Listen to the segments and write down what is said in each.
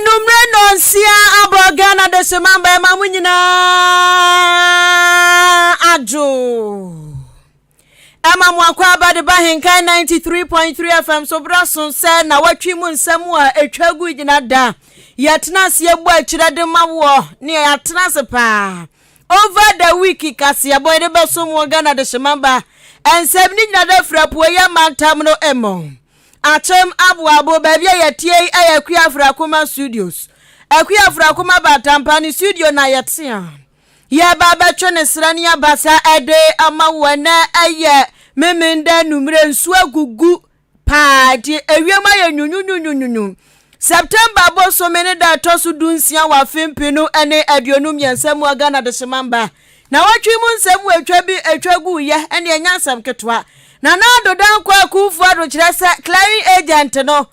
numre nonsia abogana de semamba mamunyina ajo Ema mwakwa abade Ahenkan 93.3 FM so brason se na watwi mu nsam a etwagu gyina da yatena se ebu akira de mawo ne yatena se pa over the week kase aboy de beso mu Ghana de semamba ensem ni gyina da frapo ya mantam no emo Achem abu baby yetie ayakua Afrakuma Studios. Akua Afrakuma batampani studio na yetia. Ya baba twene srani abasa ede ama wona aye memenda numre nsu agugu paadi ewiema ye nyunyunyunyunyu. September bo so mene da tosu dunsia wa fempinu ene aduonum yensam wa Ghana de semamba. Na watwi mu nsam atwa bi atwagu ye ene enyansam ketwa. Na dodan kwa kufu ado kirese clearing agent no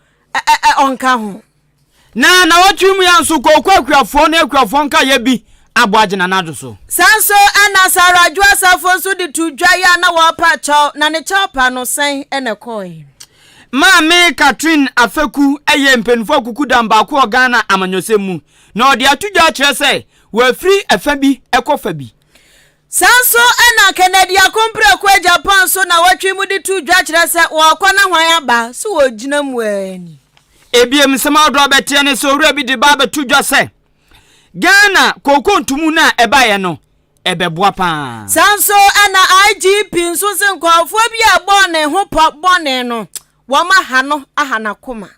onka ho na watwum ya nso kwakuafo na akuafo nka ye bi aboaje na nado so sanso ana saraju asafo so de tudwa ya na wo pa chaw na ne chaw pa no sen ene koi Maame Catherine Afeku eye mpenfo akuku damba ko Ghana amanyosemu na odi atudwa kirese wa free afabi ekofabi Sanso ena Kennedy akompre kwa Japan so na watwi mu di tu dwa kire se wo akwana hwan aba so wo gina mu ani ebiem sema odo betie ne so wura bi de ba betu dwa se Ghana kokontumu na ebaye no ebeboa pa Sanso ena IGP nso se nkofo bi agbo ne ho bone no wo ma ha no ahana koma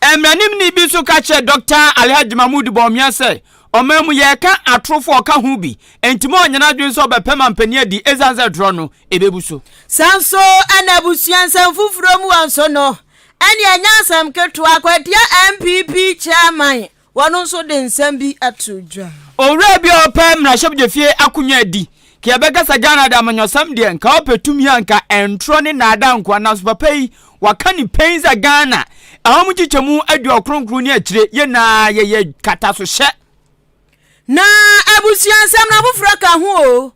emranim ni bi so ka che Dr. Alhaji Mahmoud Bawumia se Omemu yeka atrofo oka hu bi entimo onyana dwen so bepema mpani adi ezanza dro no ebebuso Sanso anabusuansam fufuro mu anso no ene anyasam keto akwadia MPP chairman wono so de nsam bi atudwa owura bi opem na shebje fie akunwa adi ke abegasa Ghana da amanyosam de nka opetum ya nka entro ne na ada nkwa na so papai wakani penza Ghana ahomu chichemu adi okronkru ni akire ye na ye kata so hye Na abusuansam na fufura ka ho o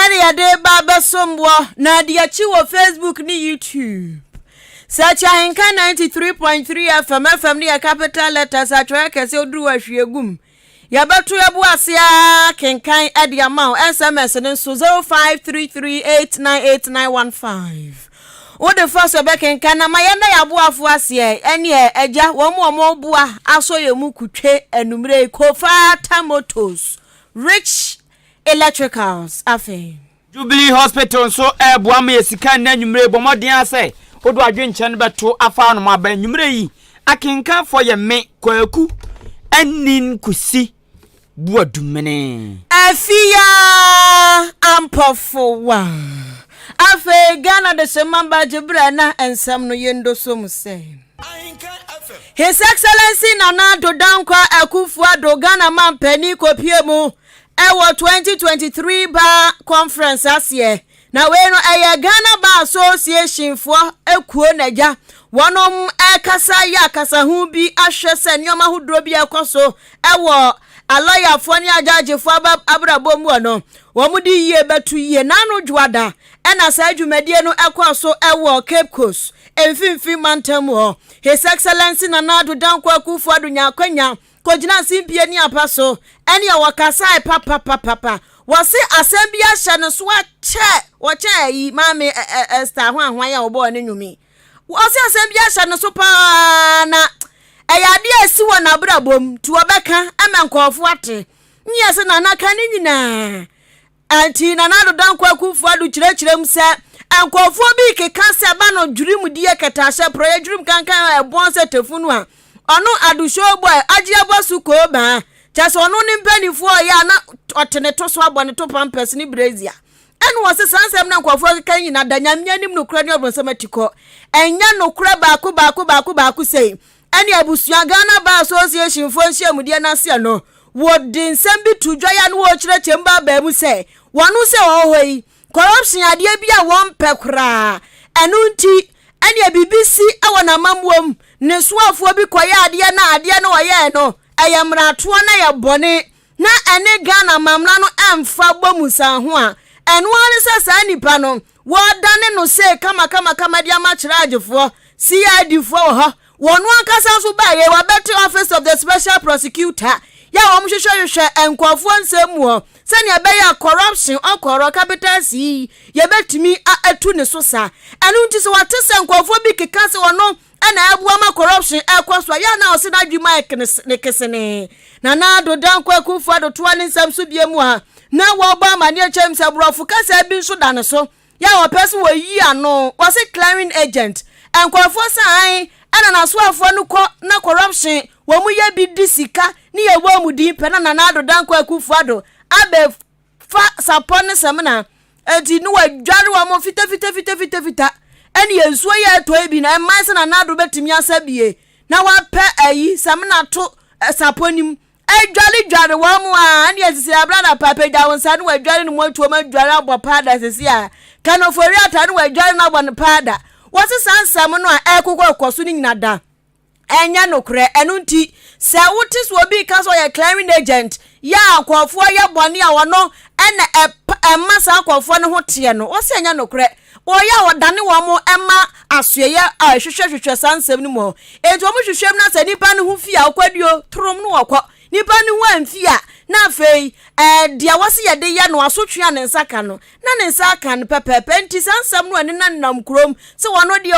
ene yade baba sombo na de achi wo Facebook ni YouTube Search Ahenkan 93.3 FM ni capital letters atwa kese oduru ahwiegum yabeto yabu asia kenkan ade amount SMS ne so 0533898915 Ode first obekenkan na mayenda yabu afu asia ene eja wo bua aso yemu kutwe enumre Kofata Motors Rich Electricals afi Jubilee Hospital so eboa ma esika na enumre bomoden ase odo adwenche ne beto afa no maba enumre yi akenkan fo ye me kwaku anin kusi buadumene afia ampofo wa afe Ghana de semamba jebra na ensam no yendo so mu say His Excellency Nana Dodankwa Akufo-Addo Ghana man pani kopiemu ewo 2023 ba conference asye na we no eye Ghana Bar Association for ekuo naja wonom ekasa ya kasa hu bi ahwe se nyoma hodro bi ekoso ewo aloya fo ni ajaje fo abrabo mu no wo mu di yie betu yie nanu dwada ena sa adwumadie no ekoso ewo Cape Coast emfimfi mantam ho His Excellency Nana Dodankwa Akufo-Addo nyakwanya kojina simpie ni apaso ene ya wakasa papa wose asem bia hye no so wache yi mame Esther hwan ya obo ne nwumi wose asem bia hye no so pa na eyade asi wona brabom tu obeka amenkofo ate nyese Nana ka ni nyina anti Nana Dodankwa Akufo-Addo kirechirem se ankofo bi keka se ba no dwurim die ketashe proye dwurim kankan ebon se tefunu a ono adusho boy agye bosu ko ba chase ono ni mpanifo ya na otene to so abone to pampers ni brazia enu wose sansem na ankofo kan nyina danya myanim no kura ni obonsem atiko enya no kura baako sei eni abusua Ghana Bar Association fo nhyiamudie na se no wodi nsem bi tudwa ya no wo kire chemba ba mu se wonu se wo hoi corruption ade bia won pekra enu nti ene BBC awona mamwom ne soafo bi koya ade na woye no ayamrato na ye bone na ene Ghana mamra no emfa bomusa ho a enu ani se sa nipa no wo dane no se kama dia ma kira agefo CID fo ho wonu akasa so ba ye wa better office of the special prosecutor ya wo mhwehwehwe enkofo nsemu ho sani abeya corruption okoro capital C ye betimi atu ne so sa enu nti so watese enkofo bi kekase wono ana abua ma corruption ekwaso ya na o se na dwuma ne kesene na do dan kwa kufu ado to ne nsam so biemu ha na wo ba ma ne chem se brofo kasa bi so da ne so ya wo person wo yi ano was a clearing agent enkofo sai ana na so afo no ko na corruption wo mu ye bi disika ni ye wo mu di pe na ado dan kwa kufu ado abe fa sapone semna enti no wadware wo mo fita eni ensuo ye to ebi na emanse na ado betimi asabie na wa pe ayi semna to saponim edwale wo mo a ani asisi abra na papa da wonsa no wadware no mo atuo ma dware abopada sesi a kanofori ata no wadware na abon pada wose sansam no a ekokọ ekoso ni nyina da enya nokre enu nti se wotis obi ka so ye clearing agent ya akwofo ye bone a wono ena emasa akwofo ne hote no wose enya nokre oya wodane wo mo ema asoye a hwehwehwehwe sansam ni mo eto mo hwehwem na se nipa ne ho fia akwaduo trom no wokọ nipa ne ho amfia na fei dia wose ye de ye no asotwe ne nsaka no na ne nsaka no pepepe nti sansam no ene nam krom se wono de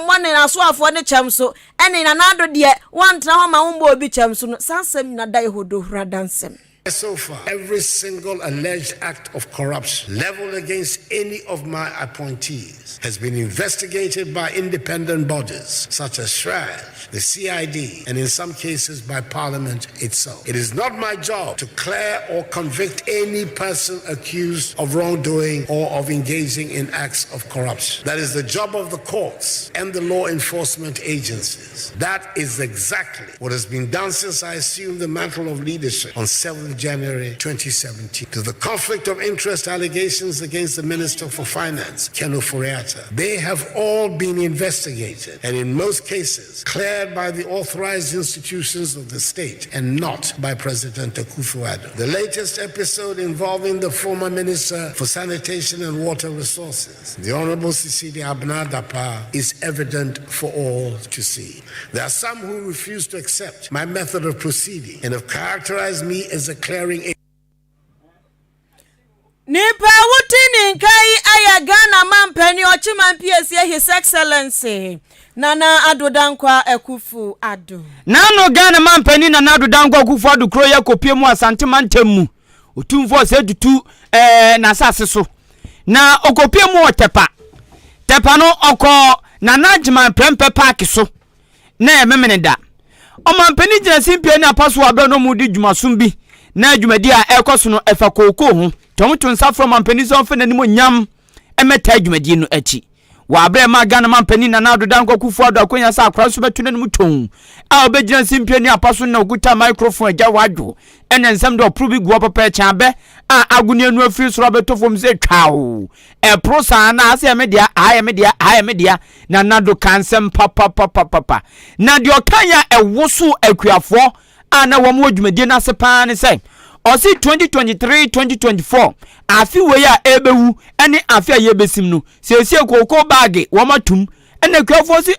mo ne asoafo ne kyem so ene na nado de wantna ho ma ho mbo obi kyem so no sansam na dai hodo hura dansem. So far, every single alleged act of corruption leveled against any of my appointees has been investigated by independent bodies such as SHRAJ, the CID, and in some cases by Parliament itself. It is not my job to clear or convict any person accused of wrongdoing or of engaging in acts of corruption. That is the job of the courts and the law enforcement agencies. That is exactly what has been done since I assumed the mantle of leadership on 7th January 2017. To the conflict of interest allegations against the Minister for Finance, Ken Ofori-Atta, they have all been investigated and in most cases cleared by the authorized institutions of the state and not by President Akufo-Addo. The latest episode involving the former Minister for Sanitation and Water Resources, the Honorable Sisidi Abna-Dapa, is evident for all to see. There are some who refuse to accept my method of proceeding and have characterized me as a clearing agent. Nipa wutini nkai aya Ghana mampeni ochiman PSA His Excellency Nana Addo Dankwa Akufo-Addo. Nano Ghana mampeni Nana Addo Dankwa Akufo-Addo kro ye kopie mu asante mantemu. Otumfo se dutu na asase so. Na okopie mu otepa. Tepa no oko Nana Jima Prempe Park so. Na ememene da. Omampeni jina simpie na paso abra no mu di dwumasum bi. Na dwumadi a ekoso no efa kokko ho. Tomutu nsa from mampeni so fe nanimo nyam emeta dwumadi no achi. Wa abra ma Ghana mampeni Nana Addo Dankwa Akufo-Addo akonya sa akra so betu nanimo ton. A obejina simpie ni apaso na oguta microphone agya wadwo. Ene nsam de oprobi guo papa cha be a agune anu afiri so betofom se twawo. E prosa na ase media Nana Addo kansem papa. Na de okanya ewoso akuafo ana wo mo dwumadi na sepa ne sei osi 2023-2024 afi we ya ebewu ene afi aye besim no siesie kokko bag wo matum ene kwafo si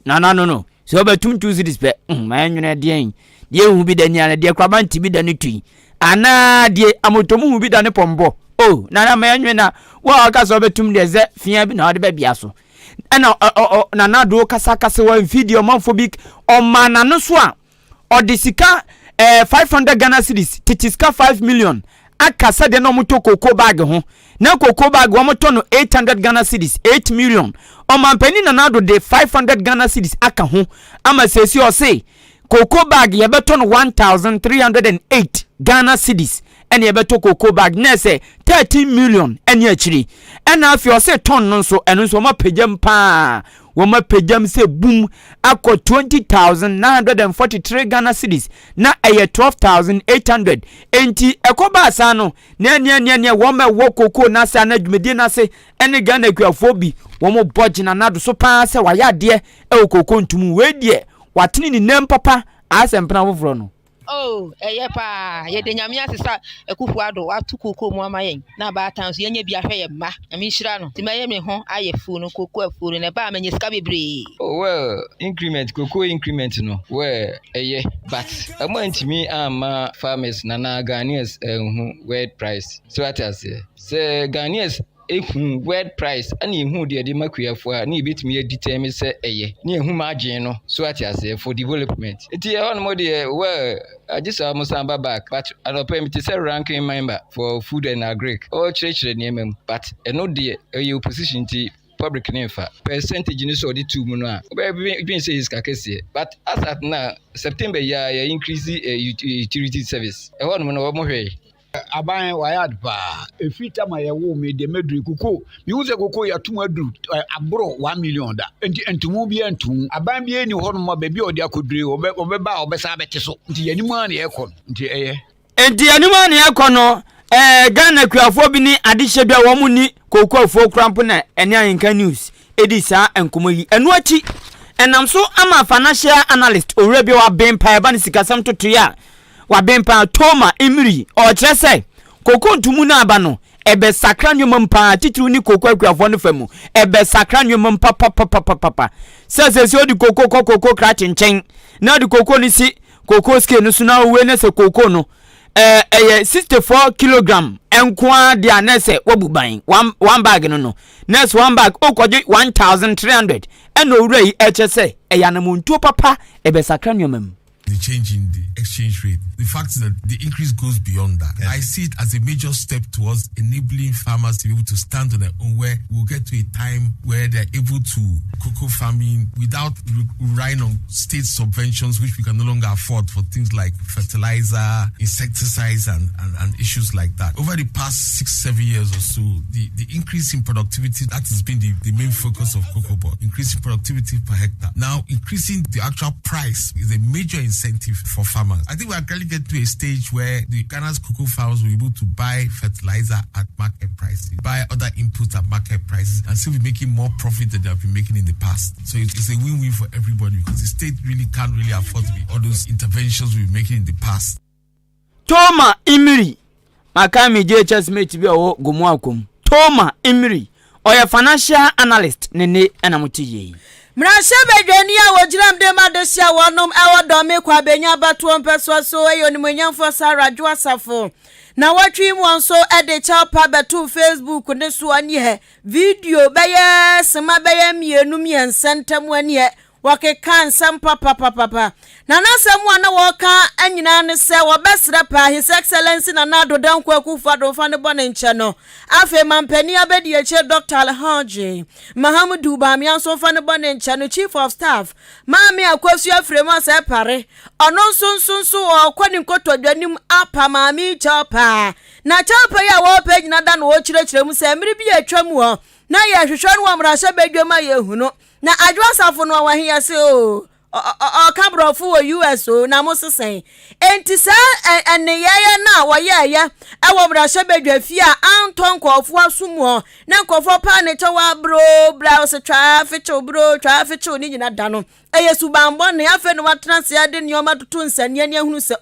na no so betum tu this pe ma nwene de en de hu bi da nya de kwaba nti bi da ne tui ana de amotomu hu bi da ne pombo na ma nwene na wa ka so betum de ze fia bi na de ba bia so ena Nana Addo kasa wa video manfobic o manano so a odisika 500 Ghana cedis titiska 5 million akasa de no moto kokko bag ho na kokko bag wo moto no 800 Ghana cedis 8 million o mampeni Nana Addo de 500 Ghana cedis aka ho ama sesi o say kokko bag ye beto no 1308 Ghana cedis ene ye beto kokko bag na say 13 million ene achiri ena afi o say ton no so eno so ma pejam pa woma pejam se boom akọ 20,943 Ghana cedis na eye 12,800 enti ekoba asa no ne woma wo koko na sa na dwumedi na se ene Ghana akuafo bi womo bodge Nana Addo so pa se waya de e koko ntumu we de watene ni nem papa asempena foforo no Oh, pa, ye de nyamia sisa ekufuado atu koko mu amayen. Na ba tanso ye nya bi ahwe ye ma. Nyame hira no. Ti maye me ho aye fu no koko afu no ba menye sika bebre. Oh well, increment koko increment no. Well, but amantimi ama farmers na Ghanaians word price. So what I say Ghanaians ehun word price ani ehun de makuyafo a na ebetimi determine say na ehun margin no so what I say for development. It e on mo de well I just almost back but I don't pay me to say ranking member for food and agric or church name but no de your position to public nefa percentage ni so the 2 mu no a be say is kakese but as at now September ya increase utility service e ho no mo hwe aban wayad ba efita ma yewo me de medru kuko mi uze kuko ya tumu adru abro 1 million da entumu bi entum aban bi eni ho no ma be bi odi akodure obeba obesa bete so nti yanimu an ye kon nti enti yanimu an ye kon no Ghana kuafo bi ni adehye bia wo mu ni kokofo krampo na ene Ahenkan news edi saa enkomo yi enu achi enam so ama financial analyst owrebi wa bempa ba ni sikasam toto ya wa bempa Toma Emiri o kire se koko ntumu na aba no ebe sakra nwom mpa titru ni koko akuafo no famu ebe sakra nwom papa se odi koko kra chenchen na odi koko ni si koko ske no so na we na se koko no 64 kilogram enkwa dia nese wabuban one bag no next one bag okoje 1300 eno owura yi echese eyanamuntu papa ebe sakra nwom. The change in the exchange rate, the fact that the increase goes beyond that. Yeah. I see it as a major step towards enabling farmers to be able to stand on their own, where we'll get to a time where they're able to cocoa farming without relying on state subventions, which we can no longer afford for things like fertilizer, insecticides, and issues like that. Over the past 6-7 years or so, the increase in productivity, that has been the main focus of Cocoa Board, increasing productivity per hectare. Now, increasing the actual price is a major incentive for farmers. I think we are currently getting to a stage where the Ghana's cocoa farmers will be able to buy fertilizer at market prices, buy other inputs at market prices, and still be making more profit than they have been making in the past. So it's a win-win for everybody because the state really can't really afford to be all those interventions we've been making in the past. Toma Emiri makami JHS mate bi o gomu akom. Toma Emiri oya financial analyst nene enamuti Mrasha bedwani a wogiram de madesia wonom ewodo kwa benya bato mpeso so eyonimonyamfo Saraju Asafo na watwi mu onso ede chapa beto Facebook ne so ani he video beye sema beye mienu miensentem ani he wakekan sam papa na nasem wana woka anyina ne se wobesre pa His Excellency na nado danko akufa do fa ne bone nche no afi mampani abedi eche Dr. Alhaji Mahamudu Bamia so fa ne bone nche no Chief of Staff Maami Akwasu Afrema se pare ono nsunsu okwani nkoto dwanim apa Maami chapa na chapa ya wo page na da no wo chire mu se mmiri bi atwam ho na ye hwehwe no wa mrasha bedwama ye huno na Adwa Asafo no wa hia se o kabrofu wo US o na mosesen enti sa ene yeye na wo yeye ewo mrasha bedwa fi a anton kofu asumo na kofu pa ne chewa bro blouse traffic ni nyina da no eyesu bambo ne afa no watranse ade nyoma tutu nsane ne ahunu se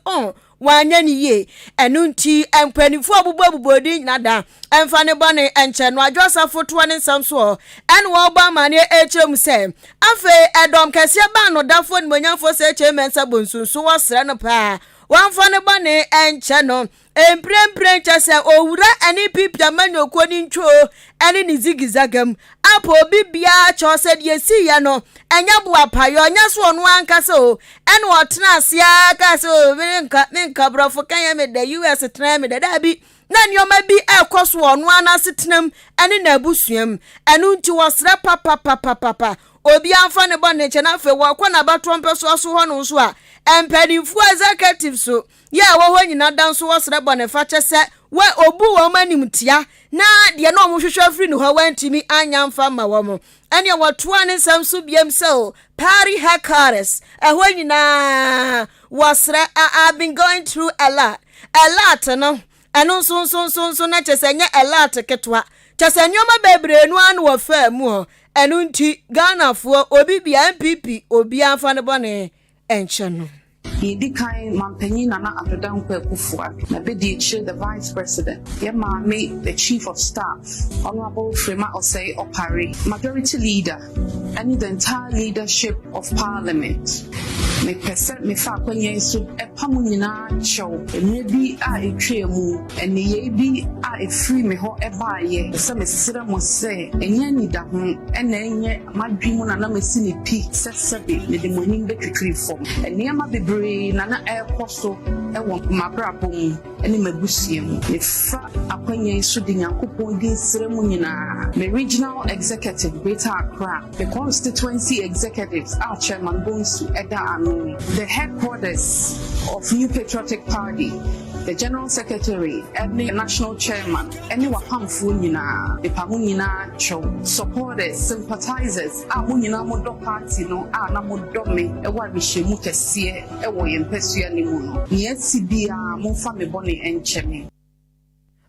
wanya ni ye enu nti empanifo abubodi nada emfa ne bone enche no Adwa Asafo to ne nsamso en wo ba mane echem se afe edom kese ba no dafo ni monyamfo se eche mensa bonsunsu wo sre no pa wanfa ne bone enche no emprempren chese owura eni pipia manyokuo ni ntwo eni ni zigizagam apo bibia chose de si ya no enya bua payo nya so no ankase o eni wotena asia ka so nka brofo kan ya me da US tena me da dabi na nyoma bi ekoso ono anasetenam eni na abusuam enu nti wosre papa obi anfa ne bone che na fe wo kwa na bato mpeso so ho no so a empanifu executive so ya wo ho nyina danso wosre bone fa chese we obu wo manimtia na de no mo hwehwe afri no ho wantimi anya mfa ma wo mo ene wotoa ne samso biem so party hackers ho nyina wosre I've been going through a lot no anu so na chese nya a lot ketwa chese nyoma bebre nu anu wo fa mu ho enu nti Ghana fo obi bia MPP obi anfa ne bone enche no Yedi kind Mampenny Nana Adodan Kwekufua, na bedi the Vice President, Yema me the Chief of Staff, Honorable Frema Osei Opari, Majority Leader, and the entire leadership of Parliament. Me present me fa kwenye so epamu nyina chow maybe a etwemu ene ye bi a free me ho ebaye se me sira mo se enye ni da ho ene enye madwimu na me si ne pi sesebe ne de monim betwitwi fom ene ama bebre na ekoso ewo mabrabom ene magusiem me fa akwenye so de nyankopon din sira mu nyina me regional executive Greater Accra the constituency executives our chairman Bonsu Eda the headquarters of New Patriotic Party, the General Secretary, and the National Chairman, any Wakamfunina, the Pamunina Cho, supporters, sympathizers, Amunina Modo Party, no, Anamodome, a Warishimuke Sie, a Wayan Pesia Nimuno, Nietsibia, Mufame Boni and Chemi.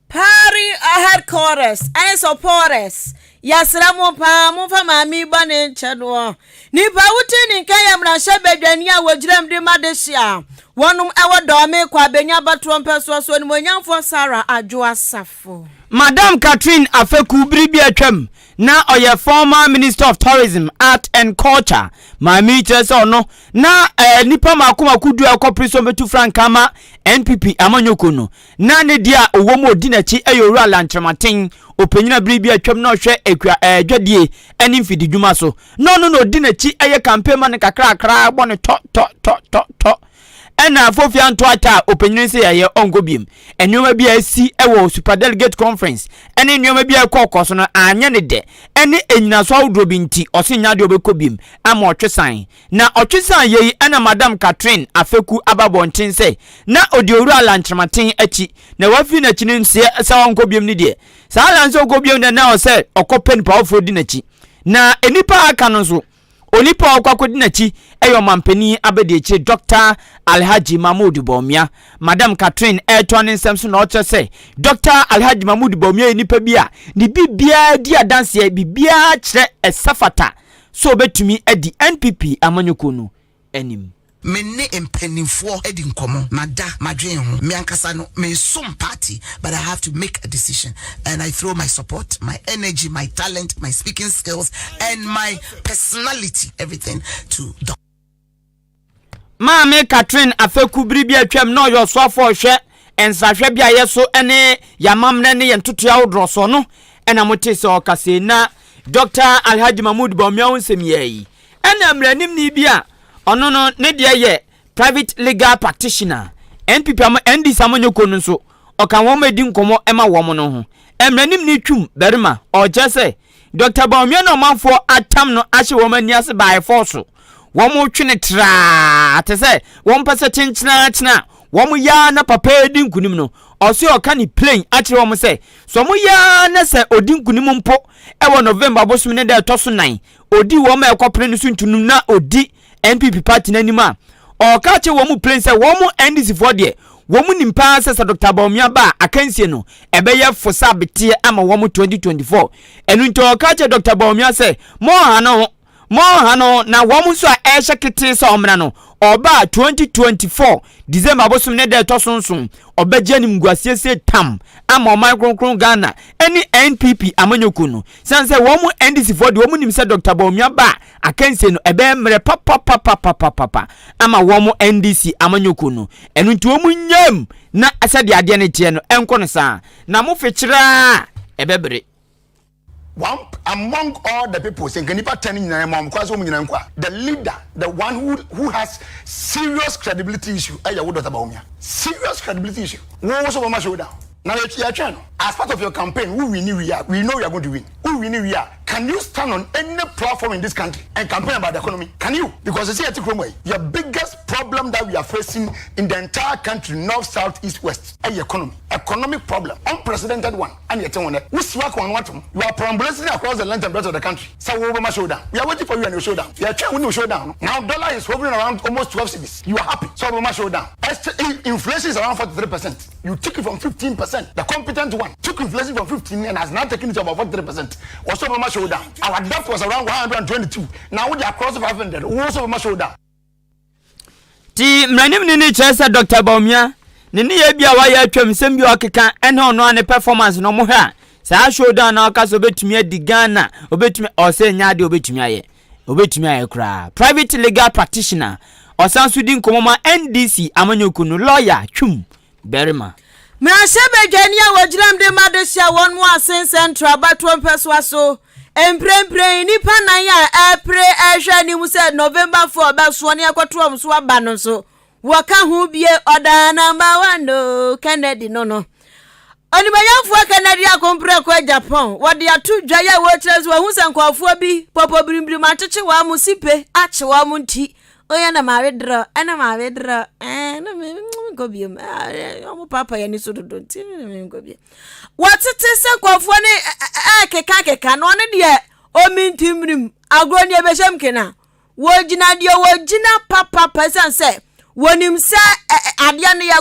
Party headquarters and supporters. Yasramo pa mufa mami bane chadwo nipa wuti ni kaya mrashe bedwania wojirem de madesia wonum ewo dome kwa benya batro mpeso so ni monyamfo Sarah Adwo Asafo Madam Catherine Afeku Bribi atwam na oye former Minister of Tourism, Art and Culture mami cheso no na nipa makoma kudu akopri betu frankama NPP amanyoko na ne dia owomo odinachi eyowura lantrematen openyina bribi atwam na ohwe ekwa adwadie eni mfidi dwuma so no odinachi eye campaign man kakra bone to ena afofia nto ata openyina se yaye ongobiem enwoma bia si ewo super delegate conference ene enwoma bia ekokoso no anya ne de ene enyina so awdro bi nti osinya de obekobiem ama otwesan na otwesan yeyi ena Madam Catherine Afeku ababonten se na odiowura lantrematen achi na wafi na chi nsie sa ongobiem ni de sa lanse ongobiem na o se okopen pa ofrodi na chi na enipa aka no so onipa okwakodi na chi eyo mampani abedi echi Dr. Alhaji Mahmoud Bawumia Madam Catherine Eton nsem na oche se Dr. Alhaji Mahmoud Bawumia enipa bia ni bibia di adanse bibia kire esafata so betumi edi NPP amanyoko no enim Mene empenifo edi nkomo mada madwen ho me ankasa no me some party but I have to make a decision and I throw my support, my energy, my talent, my speaking skills and my personality, everything to Dr. Mame Catherine Afeku Bribi atwam no yo so afo hwe ensahwe bia yeso ene yamamne ne yentoto ya wodroso no ena motese okase na Dr. Alhaji Mahmoud Bawumia onsem yeyi ena mranim ni bia ono no ne de ye private legal practitioner NPP am ND samonyoko no so oka won medi nkomo ema wom no ho emranim ni twum berima o jese Dr. Bawumia no manfo atam no ahye wom ani ase by force wom twene tra atese wom pese chenchina wom ya na papa edi nkunim no osi oka ni plane akire wom se so mo ya na se odi nkunim mpo ewo November bosom ne de toso 9 odi wom ekopre no so ntunum na odi NPP party nanima o ka che wo mu plan say wo mu NDC for de wo mu nimpa say Dr. Bawumia ba akansie no ebeye fosa betie ama wo mu 2024 enu nto ka che Dr. Bawumia say mo hano na wo mu so a ehye kete so omna no oba 2024 December bosom ne de to sonson obaje ni mguasiesie tam ama o micronkron Ghana any NPP amanyoko no sanse wo mu NDC for de wo mu nim say Dr. Bawumia ba akansie no ebe mre papa ama wo mu NDC amanyoko no enu nti wo mu nyam na asade ade ne tie no enko no sa na mo fekira ebebere one among all the people saying Kenipa 10 the leader, the one who has serious credibility issue, serious credibility issue. Now as part of your campaign, who we know we are going to win. Who we know we are. Can you stand on any platform in this country and campaign about the economy? Can you? Because you see, your biggest problem that we are facing in the entire country, north, south, east, west, is economy. Economic problem, unprecedented one. And yet, you are perambulating across the length and breadth of the country. So we over my showdown. We are waiting for you and your showdown. We are trying to showdown. Now dollar is hovering around almost 12 cities. You are happy. So over my showdown. Inflation is around 43%. You took it from 15%. The competent one took inflation from 15 and has now taken it to about 43%. Also over my showdown. Our debt was around 122. Now we are across 500. Also over my showdown. ti mranim ni chese Dr. Baumia ni ye bia wa ya twam sem bi okeka ene ono ane performance no mo ha sa showdown na aka so betumi adi Ghana obetumi o se nya de obetumi aye kra private legal practitioner osanso di nkomoma NDC amanyokunu lawyer twum berima Mrashebe Genia wajiram de madesia one more sin central battle perswaso emprempre nipa na ya April ehwe ni mu se November 4 ba so ne akwato am so aba no so waka hu bie oda number 1 no Kennedy no Onimayafo Kennedy akompre kwa Japan wode atu dwaye wo tres wo hu se nkwafo bi popo brimbrim acheche wa mu sipe ache wa mu nti oya na mawedra ana mawedra na me gobiem omo papa ya ni so dodo nti me gobiem watete se nkwafo ne keka no ne de omintimrim agroni ebeshem kena wojina de wojina papa person se wonim se ade ne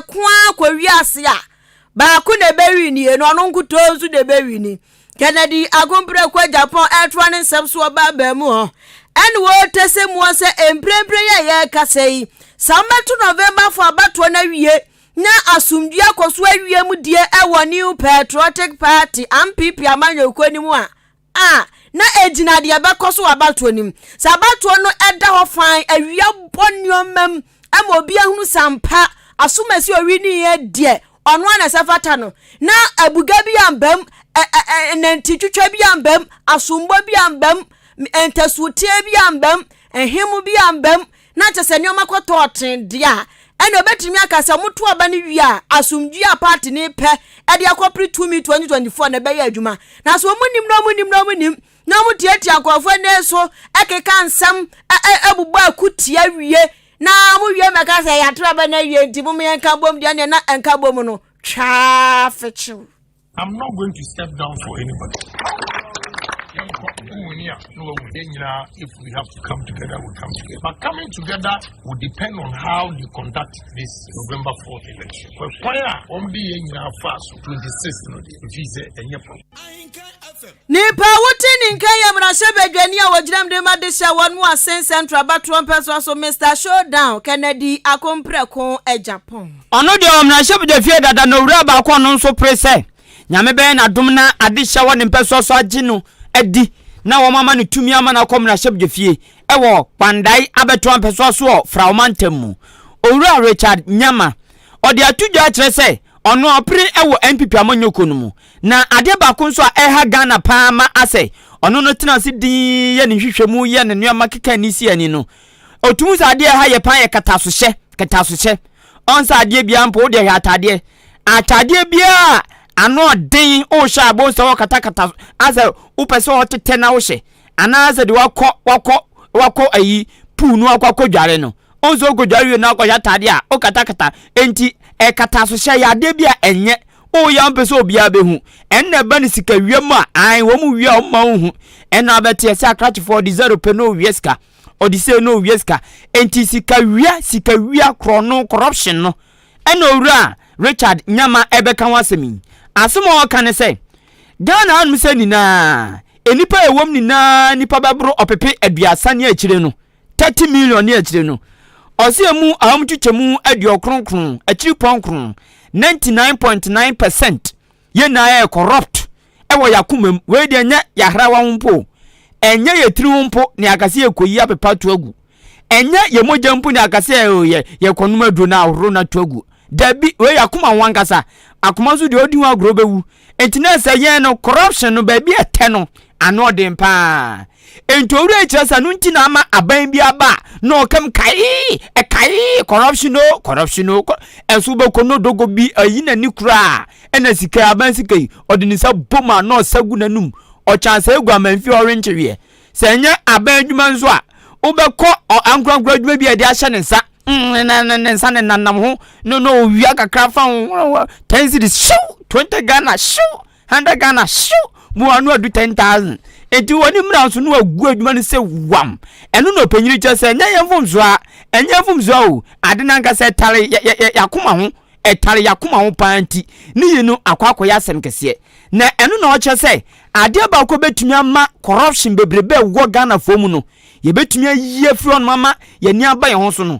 kwa wiase a ba ku ne bewi ni eno no nkutonzu de bewi ni Kennedy agompre kwa Japan airtran nsebso ba mu ho en wo tese mu se emprempre ye kasei sambeto November for abato na wie na asumdua akoso awie mu die ewo New Patriotic Party MPP amanyoko ni mu a na ejina de abakoso abato nim sabato no eda ho fan awia boniomam amobi ahunu sampa asumasi owi ni ye die ono na sefata no na abuga bi ambam nenti twetwa bi ambam asumbo bi ambam entasutie bi ambam ehemu bi ambam na cheseni omakoto oten dia ene obetimi akasa muto aba ne wi a asumdua party ne pe ede akopri 2024 na be ya adwuma na so munim na mutiati akofo ne so ekeka nsam ebubu akutia wie na mu wie meka se ya traba na wie nti mu yenka bom dia na enka bom no twa fechu. I'm not going to step down for anybody. If we have to come together, we'll come together. But coming together will depend on how they conduct this November 4th election. But fire on being fast 26th, if he's a Nipa wuti nkaya mrashebe Genia wajiram de madesha one more sen central batron person so Mr. Showdown Kennedy akompre kon Japan. Ono de mrashebe de fie dada no wura ba kon no so prese. Nyame be na dum na adesha woni peso so agino edi na wo mama ne tumi ama na kom na shebje fie ewo pandai abeto ampeso so fra omantem mu owura Richard Nyama odi atudwa kire se ono opre ewo MPP amanyoko no mu na ade ba ko so eha Ghana pa ma ase ono no tena se din ye ne hwehwemu ye ne nuama keka ni si ani no otumu sa ade eha ye pan ye kataso hye onsa ade bia mpo de atade bia ano den o sha bo so kata aza upeso otete na wo hye anaza de wako ayi punu akwa dware no onzo godware na akwa yatade a o kata enti kata so hye ya de bia enye o ya mpeso obia behu enne ba ni sika wiem a an wo mu wi a o ma hu enna abete se akrach for the zero pe no wieska odise no wieska enti sika wia krono corruption no ena owura Richard Nyama ebeka wasemi asemo okane se Ghana anu se ni na enipa ewom ni na nipa babro opepe aduasa ne akire no 30 million ne akire no osiemu ahomtwetwemu aduokronkron akiri ponkron 99.9% ye na e corrupt ewo yakumem we de nya yahrawa mpo enye yetiri mpo ne akase ekoyi apepa to agu enye ye moja mpo ne akase ye konuma duro na ahoro na to agu dabi we yakuma wankasa akuma so de odi hu agro bewu entina se ye no corruption no ba bi ete no ano de mpa entoru echirasa no ntina ama aban bi aba no kam kai corruption no enso be kono dogo bi ayina ni kura ena sika aban sika yi odinisa boma no sagu nanum o chance egu amanfi orange wie se nya aban adwuma nso a obekọ ankrankra adwuma bi ade ahye ne nsa nsa ne nanam ho no wia kakra fa 10 cities show 20 Ghana show 100 Ghana show mu anu adu 10,000 enti woni mra so no agu adwuma ne se wam eno no panyiri che se nya yemfom zo o ade na nka se tare yakoma ho etare yakoma ho panti ni yinu akwakọ ya asem kese na eno na o che se ade ba ko betumi ama corruption bebrebe wo Ghana fomu no ye betumi ayi afri on mama ye ni aba ye ho so no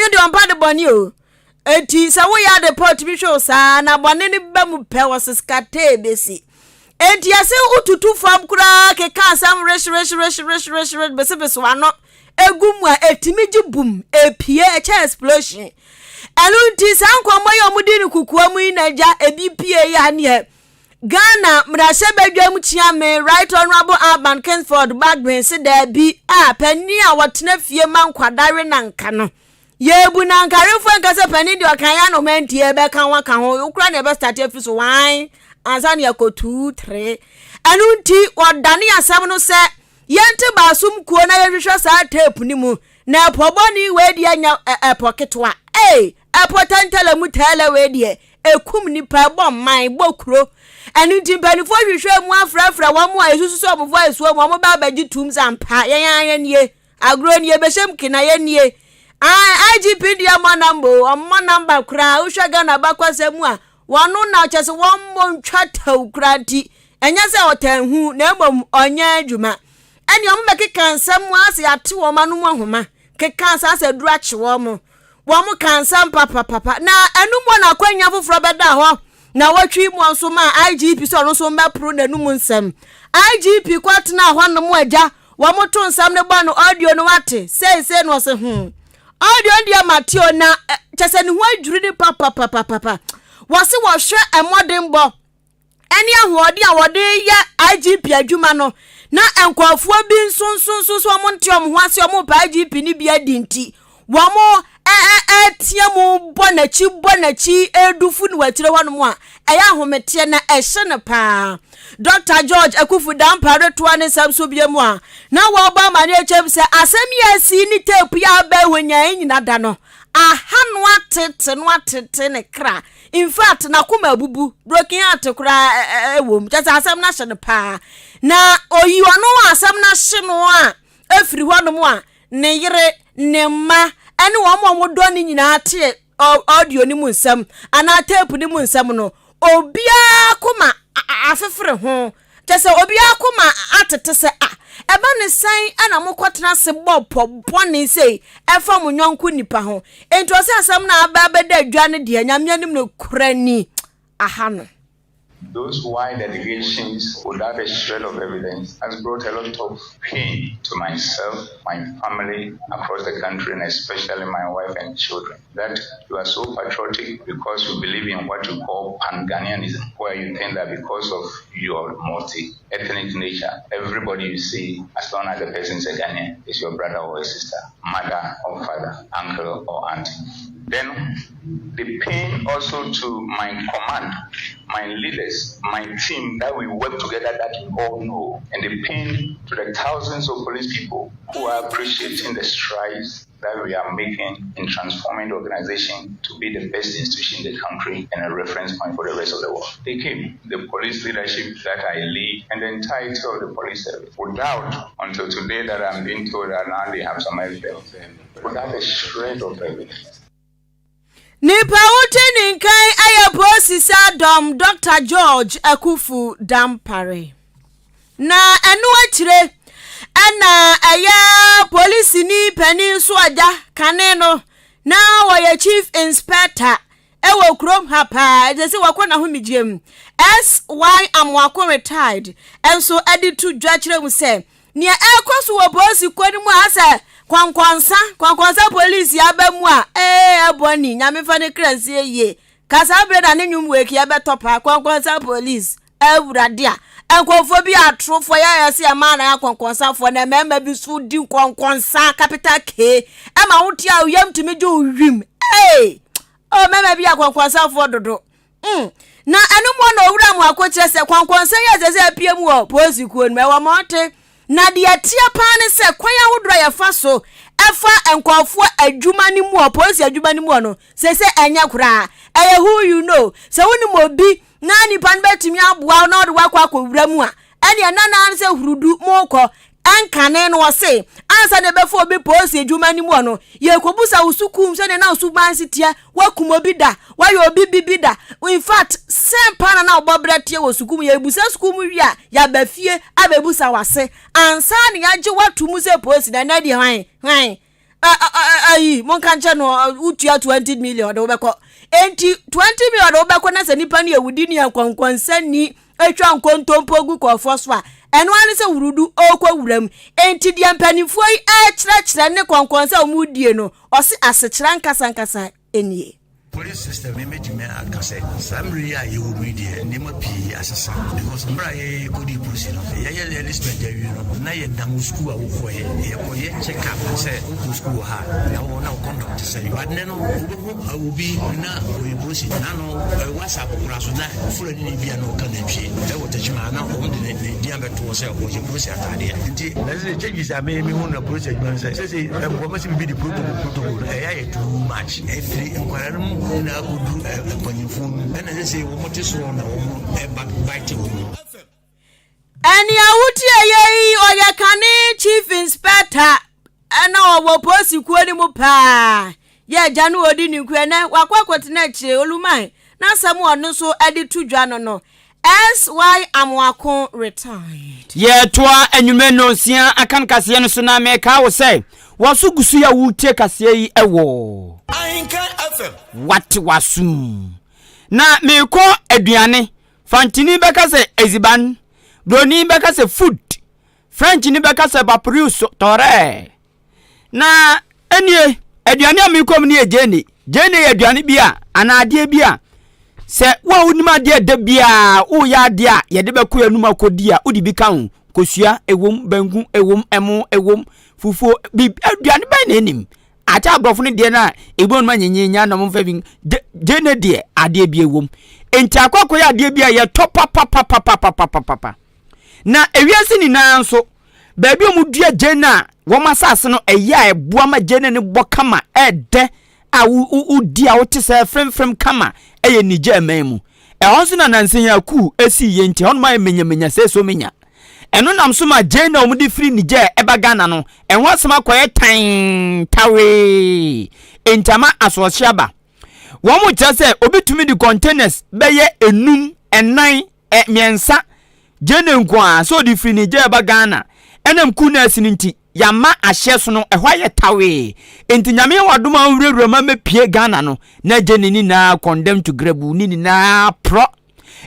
nyame de on pade boni o enti sa wo ya de pot bi show sa na boni ni ba mu pe wo skate besi enti ase ututu fam kura ke ka sam resh bese wano egum a etimiji boom epie echa explosion elu sa nkomo yo mudi ni kukuwa mu inaja ebi pie ya ne Ghana mrashe bedwam chiame Right Honorable Alban Kingsford Bagben se da bi a pani a wotena fie man kwadare na nka no yebu na nkarefo nkase pani de okanya no mentie be kan waka ho ukura ne be start afiso wan ansa ne yakotu 3 anu nti wodane asam no se yente basum kuo na yehwehwe sa tape ni mu na poboni we de anya epoketwa epotantele mu tele we de ekum nipa bom man bokuro anu nti mpanifo hwehwe mu afrafra wo mu a esusu so mo voice wo mo ba baji tum zampa yan nie agro nie beshem kina ye nie IGP dia mo number kra uhwa Ghana bakwasemu a wono na chese wo mo ntwata ukra nti enya se otanhu na emom onya adwuma eni o mbeke kansam ase ate wo ma no mu ahoma ke kansa ase duru ache wo mo kansam papa na enu mo na kwanya foforo beda ho na watwi mu anso ma IGP so no so mbapro na num nsam IGP kwatena ho no mo agya wo mo to nsam ne ba no audio no wate say no se audio ndia matio na chese ni ho adwuri ni papa wose wo hwe emodembo eni ahode a wode ye IGP adwuma no na enkwafo bi nsonso mo ntiom ho ase mo pa IGP ni bia dinti wo mo tie mu bonachi edufu ni watire hono mo a eya ahomete na ehye ne pa Dr. George Akufu dampare to ane samso bia mu a na wo ba mane echem se asem ya si ni tape ya ba hwanya nyina da no ahanu atete ne kra in fact na kuma bubu broken heart kra ewom just asem na hye ne pa na oyi ono asem na hye no a efiri hono mo a ne yire ne ma ene wo mo do ni nyina ate audio ni mu nsam ana tape ni mu nsam no obia kuma afefere ho tese obia kuma atete se eba ne san ana mokotena se bopo boni sei efa mo nyonko nipa ho enti o se asam na aba beda adwa ne de anyame anim ne kurani ahano. Those wide allegations without a shred of evidence has brought a lot of pain to myself, my family across the country, and especially my wife and children. That you are so patriotic because you believe in what you call Pan-Ghanaianism, where you think that because of your multi-ethnic nature, everybody you see, as long as the person is a Ghanaian, is your brother or a sister, mother or father, uncle or auntie. Then the pain also to my command, my leaders, my team that we work together that you all know, and the pain to the thousands of police people who are appreciating the strides that we are making in transforming the organization to be the best institution in the country and a reference point for the rest of the world. They came, the police leadership that I lead and the entirety of the police service, without, until today that I'm being told that now they have some evidence, without a shred of evidence. Nipa utini nkai ayaposisa dom Dr. George Akufu Dampare. Na enu achire ana aya polisi ni peninsu aja kaneno na waya chief inspector ewo krom hapa jesi wakona humijiem SY amwako retired enso editu dwachire mu se nia ekoso wo polisi kwani mu asa kwankwansa polisi abamu a aboni nyame fa ne kransie ye kasa breda ne nwum weki abetopa kwankwansa polisi awurade a enkofo bi atrofo ya se ma na kwankwansa fo na mema bi su di kwankwansa capital K ama wuti a uyam tumi je uwim mema bi kwankwansa fo dodo na enu mo na owura mu akokire se kwankwansa ya ze piem wo polisi kuo no mewa mote na de atia pane se kwan ahudro ya fa so efa enkofo adwuma ni mu polisi adwuma ni mu no se enya kura who you know se woni mobi na nipa betimi aboa na de wakwa akowura mu a ene na na se hurudu moko ankane no se ansa de befo obi polisi adwuma ni mu no ye kobusa usukum se na usuban sitia wakumobi da wayo obi bibida in fact sempa na obobrete wo sukum ye busa sukum wi a ya bafie abebusa wase ansa ne yaje watumu se polisi na na di hwan ayi monka nche no utua 20 million de obekọ enti 20 million de obekọ na se nipa ne ewudi ne yankwankwansa ni atwa nkontompo gu kofo so a eno ane se wurudu okwa wuram enti de mpanifo yi kire ne kwankwansa omudie no osi asechira nkasa enie police system me akase samri ya yewuru die nema pi asesa because mbra ye kodi police no ye enlistment awi no na ye dam school awoko ye koye check up say school ha na wona conduct say but no obi na we police na no whatsapp kuraso na fura ni bia no kan pie e wo tachima na o de ne dia beto say o je police atade nti na say changes ame me hu na police adwan say wo must be the protocol ya ye too much every inquiry na kudu panyifun ena say wo motiso na wo backbite wo ani awuti ayi oya kane chief inspector ana owo polisi kuoni mu pa ye janu odi ni kuene wakwakwotena chire oluman na samu onu so edi tudwa no SY amwako retired ye toa anwume no sia akan kase no so na meka wo say wasu gusu ya wutie kase yi ewo Ahenkan FM what wasum na meko aduane fantini beka se eziban broni beka se food french ni beka se baprius tore na enie aduane amikom ni ejene aduane bia anade bia se wa unima de bia o ya de a ye de bekoya numa kodi a odi bi kan kosua ewom bangu ewom emo ewom fufu bi aduane ba na enim acha agrofo ne de na ebon ma nyenye na mo fa bi jene de ade bi ewom enti akokoya ade bia ye topa na ewiase ni na nso ba bi omudua jene a wo masase no eya eboa ma jene ne bokama ede a udi a wote se frem kama eye nije ememu honso na nansen ya ku esi ye nti hono ma menya se so menya eno nam so ma je na omudi free nije eba Ghana no enho asema koye tan tawe entama asosiaba wo mu tese obitumi di containers beye enum enan miensa je na nko a so di free nije eba Ghana enem ku na asini nti yama ahye so no ehwa ye tawe enti nyame wadoma wurewura ma mepie Ghana no na jenini na condemn to grabu nini na pro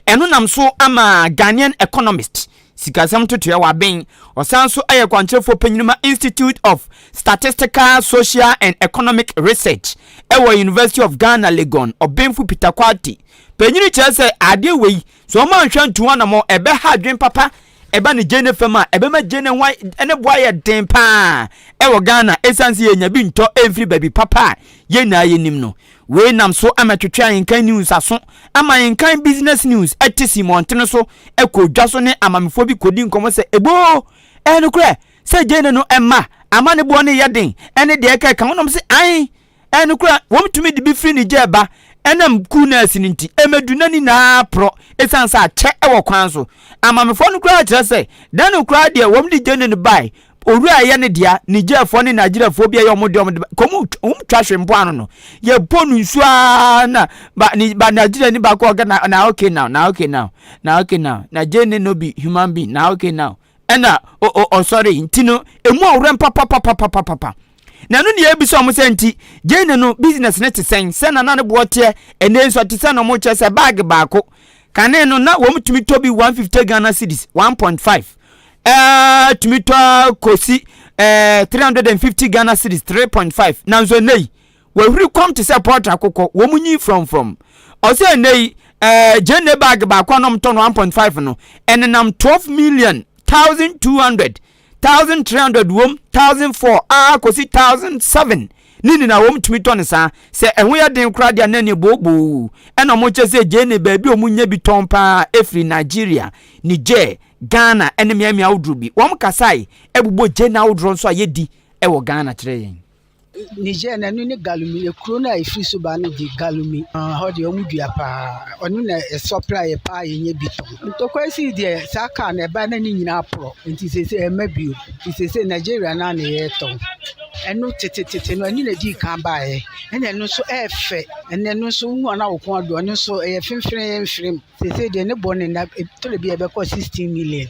eno nam so ama Ghanaian economist sikasam to ya waben osanso aye kwanchefo panyinima Institute of Statistical Social and Economic Research ewo University of Ghana Legon obenfu Peter Kwati panyini chese ade wei so ma nhwantu na mo ebe ha dwen papa eba ne Jane fema ebe ma Jane why ene boy ye den pa e wo Ghana esanse ye nya bi nto emfiri baby papa ye na ye nim no we nam so amatwetwa yenkan news aso ama yenkan business news etisi montene so ekodwa so ne amamfo bi kodi nkomo se ebo eno kure se Jane no emma ama ne bo ne ye den ene de eka kan wonom se ai eno kure wom tumi de bi free ni jeba enam kuna sininti emedunani na pro esansa che ewo kwan so amamfo no kura kire se dan no kura de wom di Jane no bai oru aye ne dia Nigerfo ne Nigeriafo bia ye omode komu twahwe mpo ano no ye bonu nsu na ba Nigeria ni ba ko ga na okay now na Jane no be human being na okay now ena sorry ntino emu awrem papa na no ne ebiso mo senti Jane no business ne tesen na na ne bote ene nso tesen no mo chese bag baako kane no na wo mutumi tobi 150 Ghana cedis 1.5 tumito kosi 350 Ghana cedis 3.5 na nzo nei we huri come to support akoko wo munyi from ose nei Jane bag baako no mton 1.5 no enenam 12 million 1200 1300 wom 1004 kosi 1007 nini na wom tumi ton sa se ehun ya den kra dia nani bobo ena mo che se Jane baabi omunya bi ton pa efri Nigeria Niger Ghana ene miamia awdru bi wom kasai ebubo Jane awdru nso ayedi ewo Ghana kire yen Niger na ni galumi ekuro na efri so ba no di galumi ho de omudua pa onu na supply pa yenye biton to kwesi de saka na ba na ni nyina pro nti sese emabio nti sese Nigeria na na yeton enu tete no ani na di kan ba e ene no so efe ene no so hu na wokon ado no so e fimfrim sese de ne bone na to le bi e be ko 16 million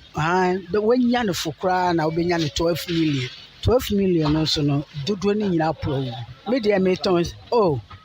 be wanya no fukra na obenya no 12 million 12 million also no dodo ni nyina pro media metons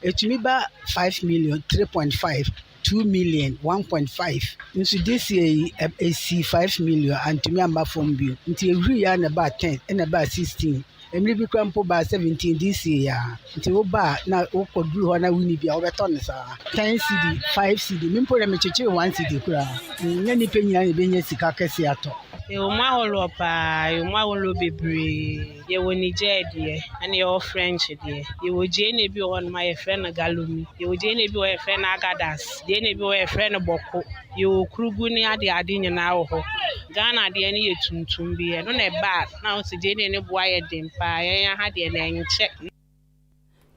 etumi ba 5 million 3.5 2 million 1.5 nso this year AC 5 million antumi amba from bio nti ehuri ya na ba 10 na ba 16 emri bi kwampo ba 17 this year ya nti wo ba na wo koduru ho na wini bia wo beto ne sa 10 cd 5 cd mimpo le mecheche 1 cd kura nya ni penya ni benya sika kese ato Uma holo pa, uma holo bebre. Ye wo Niger die, and your French die. Ye wo Jane bi on my friend Galumi. Ye wo Jane bi o friend Agadas. Jane bi o friend Boko. Ye wo Krugu ni ade nyina wo ho. Ghana de ni ye tuntum bi. No na bad. Na o se Jane ni boa ye dem pa. Ye ha de na nche.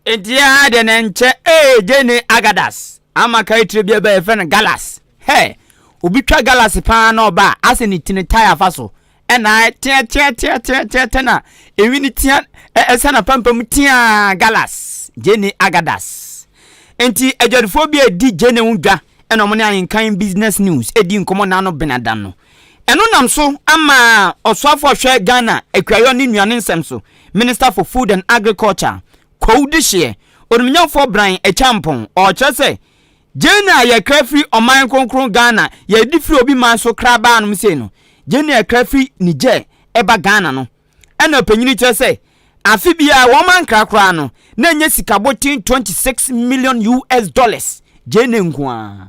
Edia de na nche Jane Agadas. Ama kai trebia be friend Galas. Hey. Obi twa Galas pa na oba ase ni tini tire faso ena tia na ewi ni tia esana pampam tia Galas Jane Agadas enti ejodifo bi edi Jane wudwa ena mo ne Ahenkan business news edi nkomo na no benadan no eno nam so ama oswafo hwe Ghana ekwayo ni nuane nsem so Minister for Food and Agriculture Koudishie odumnyafo Brian Echampon o chese Jane ya krafri oman konkron Ghana ya difri obi man so kraba anum se no Jane ya krafri Niger eba Ghana no ena panyini che se afi bia wo man krakra no na nya sikabotin 26 million US dollars Jane nkwa.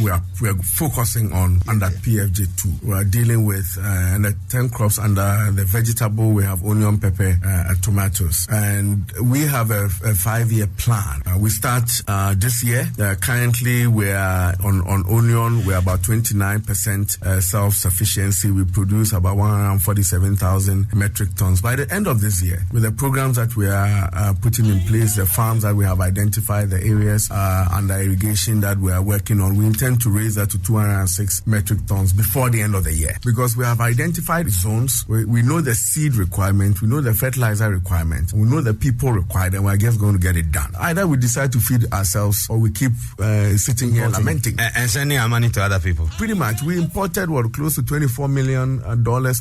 We are focusing on under PFJ2. We are dealing with under 10 crops under the vegetable. We have onion, pepper, and tomatoes. And we have a 5-year plan. We start this year. Currently, we are on onion. We are about 29% self-sufficiency. We produce about 147,000 metric tons. By the end of this year, with the programs that we are putting in place, the farms that we have identified, the areas under irrigation that we are working on, we intend to raise that to 206 metric tons before the end of the year, because we have identified zones. We know the seed requirement, we know the fertilizer requirement, we know the people required, and we're just going to get it done. Either we decide to feed ourselves or we keep sitting here lamenting and sending our money to other people. Pretty much. We imported close to $24 million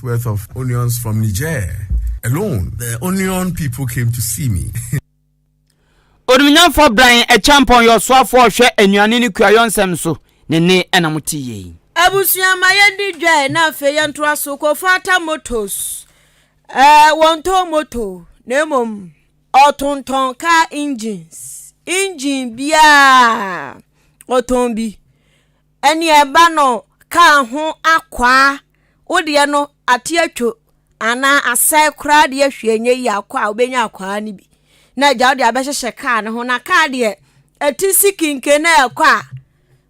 worth of onions from Niger alone. The onion people came to see me. Odumnyafo Brian Echampon your swafo hwe enuane ni kwayo nsem so nene enamuti ye Abusua mayendi dwa na afe yanto aso ko fata motors wonto moto nemom otonton car engine bia oton bi eni eba no ka ho akwa wode no ate atwo ana asai kra de ahwenye ya kwa obenya akwa ni bi na gya wode abehye ka ne ho na ka de etisi kinke na akwa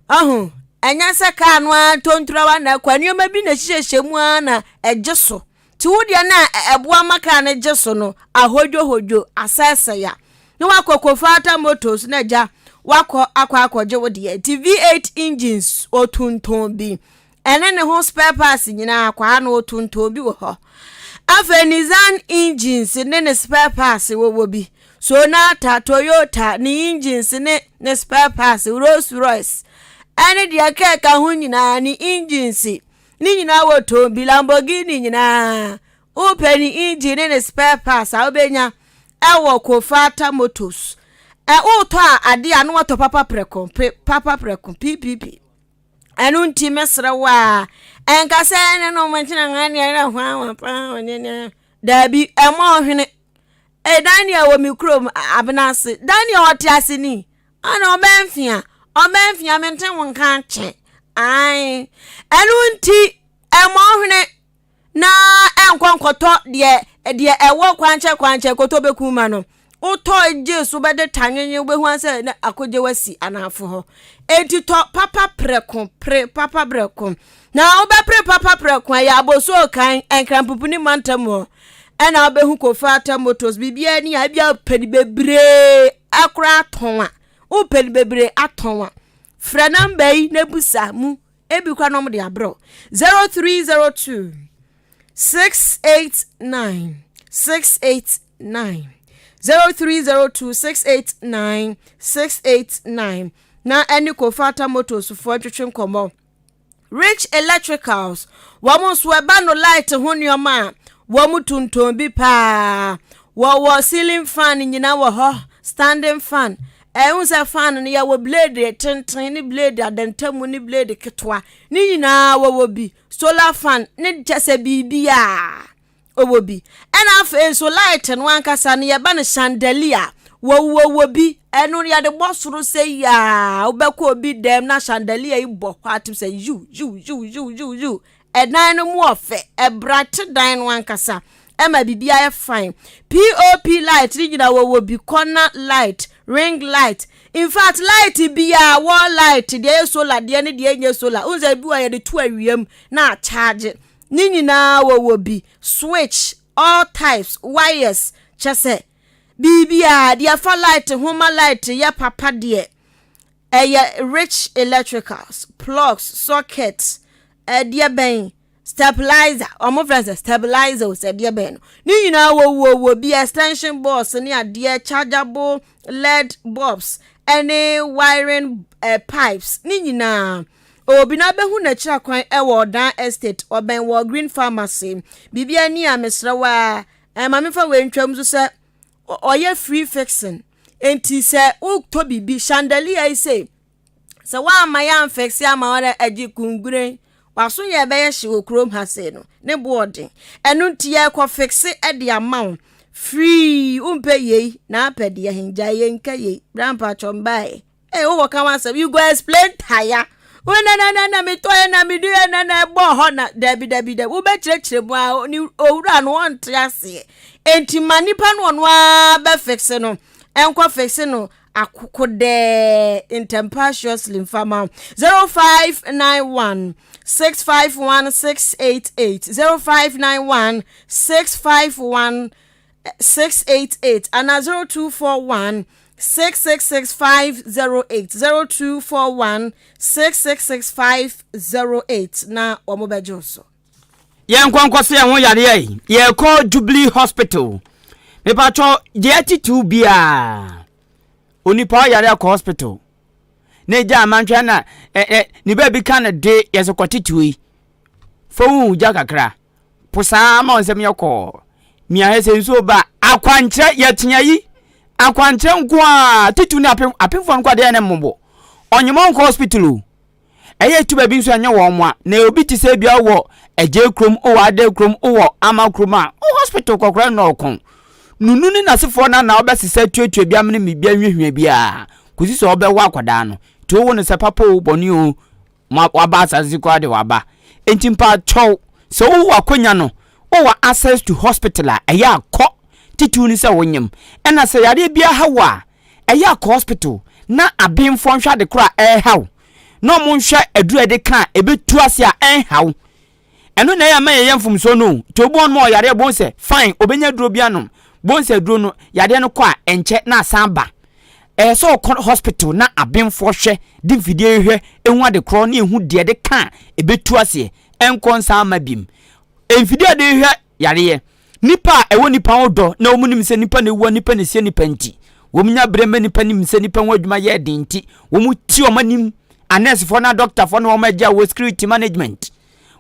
ahu enya se ka no tontura na akwa nioma bi na hyehyɛ mu na egeso ti wode na eboa maka na geso no ahojo asese ya no wakokofata motors na gya wakọ akwaje wode ti V8 engines otunton bi ene ne ho spare parts nyina akwa na otunton bi wo ho Nissan engines ne spare parts wo bi Sonata Toyota ni engines ne spare parts Rolls Royce ene dia ka ho nyina ni engines ni nyina wo to bi Lamborghini nyina open engine ne spare parts a obenya ewo Kofata Motors uto ade anu wato papa preko PPP enu nti mesra wa enkase ne no manchina ngani ara hwa pa onene dabi emo hwene Daniel wo mikrom abnase Daniel otiase ni ana obenfia menten wonka che ai enu nti emo hwene na enkwankoto de ewo kwanche koto bekuma no uto Jesu bede tanyenye ubehu anse na akoje wasi anafo ho edito papa papa breko na obepre papa breko ya aboso kan enkrampupuni mantamo ena obehu Kofata Motors bibia ni abia pedi bebre akra tonwa upedi bebre atonwa fra number yi nebusa mu ebikwa no de abro 0302 689 0302689689 na any Kofata Motors for twetwe nkomo Rich Electricals wamo so eba no light ho nioma wamo tunton bi pa wo ceiling fan nyina wo ho standing fan unsa fan ne ya wo blade tenten ni blade adantamu ni blade ketwa ni nyina wo bi solar fan ni jese bibia owobi ena fa so light no ankasa ne yeba ne chandelier wo bi enu ya de bosoro say ya obekọ obi dem na chandelier ibo kwatim say you edan no mu ofe e bright dan no ankasa ema bibia ye fine POP light rigina wo bi corner light ring light in fact light bia wall light de solar de ne de enye solar unza bi wa ye de to awiem na charge ni nyina wo bi switch all types wires chese bibia dia fa light homa light ya papa de Rich Electricals plugs sockets dia ben stabilizer omo friends stabilizer se dia ben ni nyina wo bi extension box ni ade chargeable LED bulbs any wiring pipes ni nyina obi na behu na kira kwan ewo dan estate oben wo green pharmacy bibia ni amesrawa mamefa we ntwam so se oye free fixing enti se ukto bibi chandelier ise se wa mayan fixi ama wona agi kungure waso ye be ye hye okrom hase no ne boarding enu ntie ko fixi e de amount free umpe ye na apede ye hinja ye nka ye grandpa chombae wo kan wa say you go explain tire na me to na me do na bo ho na dabi wo be kirekire mu a ni owura no won triase enti manipa no no a be fixe no enko fixe no akukode intempestuous lymphoma 0591 651 688 0591 651 688 and 0241 666508 0241 666508 na omobejoso ye nkwankose ho yare ye call Jubilee Hospital me pacho je atitu bia onipa yare akọ hospital ne ja mantwa na ni ba bi kan de ye so kwatitu fo ja kakra pusa ma onsem yakọ mia hese nso ba akwantre ye tenya yi akwantre nkwa titu na apemfo nkwa de na mmbo onyemo hospital eye tuba bi nso anya wo mo na obi ti se bia wo eje krom o wa de krom o ama krom a hospital kokora na okon nunu ni nasefo na obesese tuetue bia mene me bia hwehwe bia kusi so obewa akwada no to wo ne se papa o boni o ma waba asase kwa de waba entimpa chow so wo akonya no wo access to hospital a eya akọ titu ni se wonyem ena se yare bia hawa eya akọ hospital na abemfo nhwa de kra haw no mo nhwa aduru de kan ebetu ase a haw eno na ya ma ye mfum so no to bon mo yare bon se fine obenya duro bia no bon se duro no yare no kwa enche na samba so hospital na abemfo hwe di vidie hwe enhu ade kro na ehu de de kan ebetu ase enkonsa amabim enfidie de hwe yare nipa ewo nipa odo na omunim se nipa na ewo nipa na sie nipa nti womunya brema nipa nim se nipa wadwuma ye de nti womu ti omanim nurse for na doctor for na omagia wo security management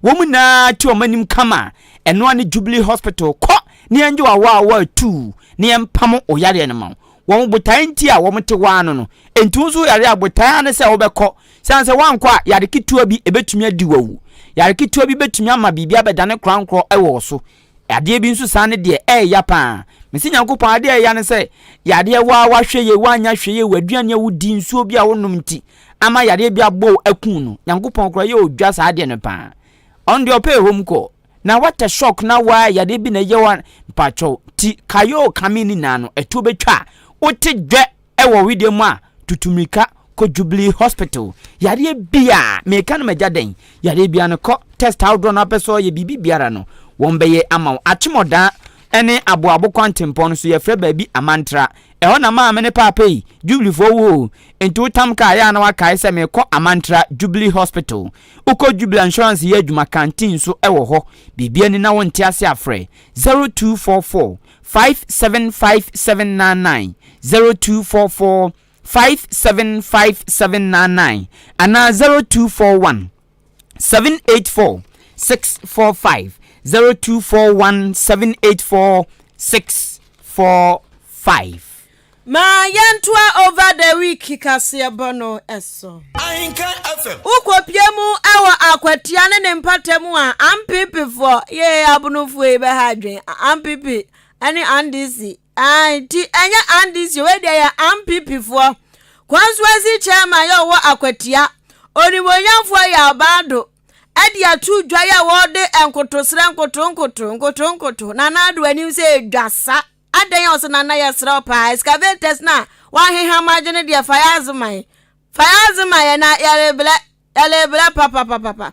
womu na ti omanim kama eno ani Jubilee Hospital ko ni enje wa tu ni empam oyare ne ma wo botan nti a wo mte wa no entu so yare abotan ne se wo bekọ sanse wankọ yare kitua bi ebetumi adi wawu yare kitua bi betumi ama bibia bedane krankro ewo so ade bi nso sane de ya pa mesi nyankopon ade ya ne se yade wa hwe ye wanya hwe ye waduane wudi nsuo bi a wonom nti ama yade bi abo akun no nyankopon kro ye odwa sa ade ne pa on de ope home ko na what a shock na wa yade bi na ye wa pacho ti kayo kamini na no eto betwa ote dwe ewo video mu a tutumika ko Jubilee Hospital yade bia meka no majaden yade bia no ko test how do na peso ye bibi biara no wombeye ama atimoda ene aboabo kwantempo no so ye frɛ baabi amantra ɛhɔ na ma amene papa yi Jubilee fo wo enti utam ka ya na wakae sɛ me kɔ amantra Jubilee Hospital uko Jubilee Insurance ye adwuma canteen so ɛwɔ hɔ bibia ni na wonte ase afrɛ 0244 575799 0244 575799 ana 0241 784 645 0241784645 ma yantua over the week kase bono eso Ahenkan FM ukopiemu awa akwatia ne mpatemu a ampipi for ye abunufu ebe ha dwen ampipi ani andisi anti anya andisi we dey ya ampipi for kwanswezi chairman yo wo akwatia onibonyamfo ya abado adi atu dwa ya wode enkotosre nkoto na na adu anim se dwasa adan yo se na na yesra pa excavators na wa heha magene de fayazman na yale papa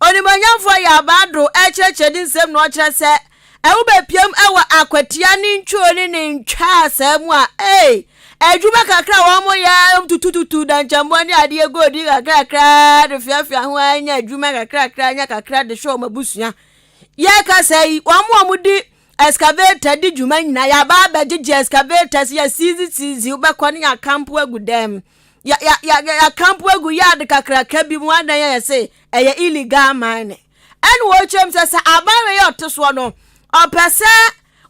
onibonyamfo ya abado echeche din sem no kire se ewube piem ewa akwatia ni ntwo ni ntwa asemu a ejuma kakra wo mo ya tutututu dan chambo ni ade egodi kakra de fiafia ho anya ejuma kakra anya kakra de show mabusua ye ka sei wo mo di excavator di juma nyina ya ba ba gege excavators ya sizi ubekọ ni ya campo agudem ya campo agu ya de kakra bi mu adan ya say eye illegal mine en wo chem say abawe ya otoso no opese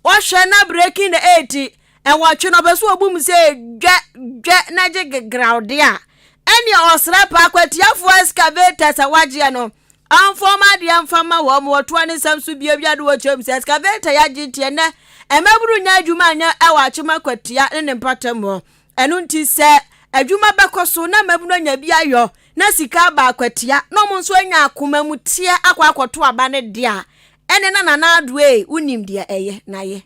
wo hwe na breaking the 80 and watch no beso obum say dwe na je ground ya eni osra pa kwatiafo excavators awaje no anfoma de anfama wo mo to ani samsu bia de wo chem say excavator ya gitie na emaburu nya adwuma anya ewache makwatia ne mpatam enu nti se adwuma bekoso na mabunu nya bia yo na sika ba akwatia no mo nso anya akoma mutie akwakoto aba ne dia ene na adwe unim dia eye na ye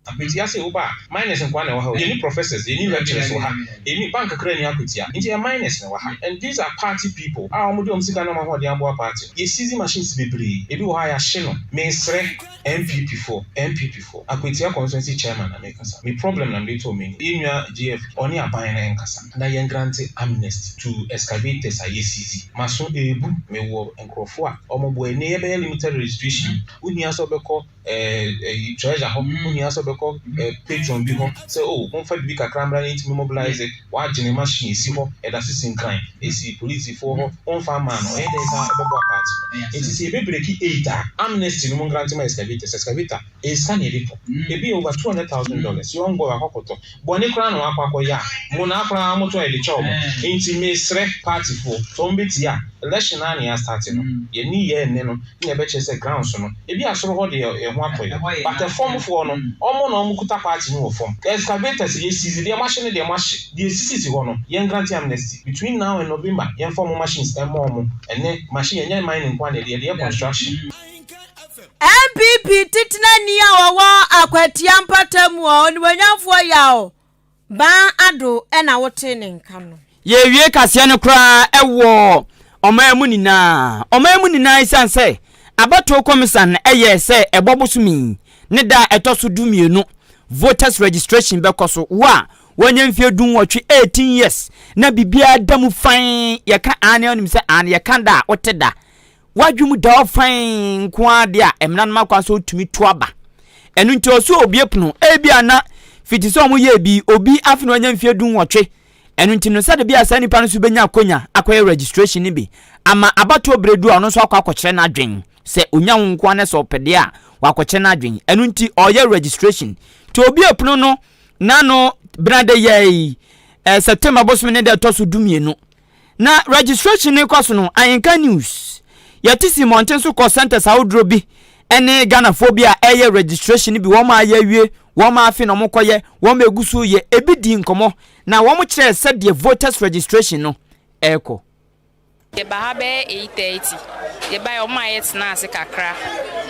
apetia se oba minus nkwa na wa ha any professors any lecturers wa ha any bank kra ni apetia nti minus na wa ha and these are party people amudi omsika na ma ho de ambo party ye sizi machines bebre ebi wo ha ya hye no mesre MPP4 apetia constituency chairman na mekasa me problem na mdeto me enua GF oni aban na enkasa na yen grant amnesty to excavators ayesizi maso ebu mewo enkrofo a omobo ene ye be limited registration uni aso beko treasure ho uni aso beko patron bi ho say kon fa bi kakra mra ni timi mobilize wa gene machine si ho e da sisin kan esi police fo ho on fa man o e dey sa bebo party it is e be breaki 8 amnesty no mo grant my excavator is can e be over $200,000 you go akokoto boni kra no akwa ya mo na akra mo to e de chow inti me sre party fo so mbeti ya election na ya start no ye ni ye ne no na be che se grounds no e bi asoro ho de e ho atoye but the form for no omo na omo kuta party no form excavators ye seize the machine the sisi ho no ye grant amnesty between now and November ye form machines e mo ene machine ye mining kwa de construction MPP titina ni a wawa akwatia mpatamu o ni wanyamfo yawo ba ado na wote ne nka no ye wie kase no kra ewo omamu nina isanse abato komisan eye se ebobosumi ne da etoso dumienu voters registration bekoso wa wanyamfie dun wotwe 18 years na bibia damu fan yeka ane onim se ane yeka da oteda wadwum da fan kwa dia emnan makwa so tumi toaba enu nti oso obiepno ebia na fiti so mo ye bi obi afino wanyamfie dun wotwe enu nti no sade bia sa nipa no so benya akonya akoye registration ni bi ama abato bredu ono so akwakyere na adwen se onyawo nkwa ne so pede a wakwakye na adwen enu nti oye registration to obiepno no nano brande ye September bosome ne de toso dumienu na registration ne kwaso no Ahenka news yatisi mountain so call center saudro bi ene Ghana phobia eye registration bi wo ma ayewie wo ma afi no mokoye wo ma egusu ye ebidi nkomo na wo mo kire se de voters registration no eko ye ba ha be 8:30 ye ba yo ma yet na ase kakra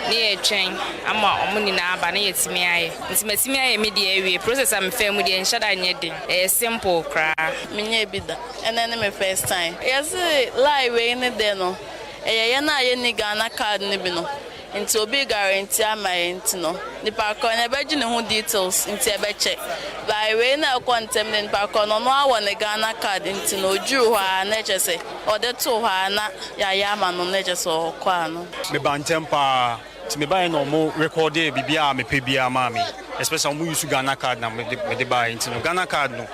ne ye twen ama omuni na aba ne yetimi aye ntimatimi aye me de awie process am fa mu de nshada nyedin simple kra menye bida ene me first time yes live we ne de no ye na ye ni Ghana card ne bi no nti obi guarantee amount no the park on ebeji ne hu details nti ebe check by we na kontem ne park on no awo ne Ghana card nti no ju ha na chese ode to ha na ya ma no na chese okwa no me bantem pa ti me buy no mo record e bibia me pe bia ma me especially mo use Ghana card na me de buy nti no Ghana card no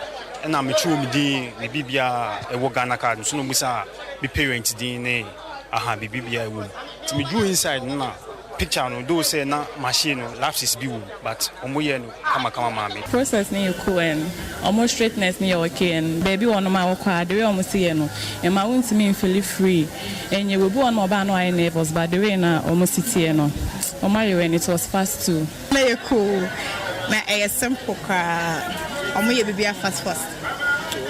na me chu me din me bibia e wo Ghana card so no musa me parent din ne aha bibia e wo ti me do inside na picture no do say na machine no lapses bi wo but omoye no kama mami process ni cool and almost straightness ni okay and baby one ma wo kwa the way omo see no e ma won me feel free and you will be one oba no I neighbors but the way na omo city no omo you when it was fast too na cool na e simple ka omo ye bibia fast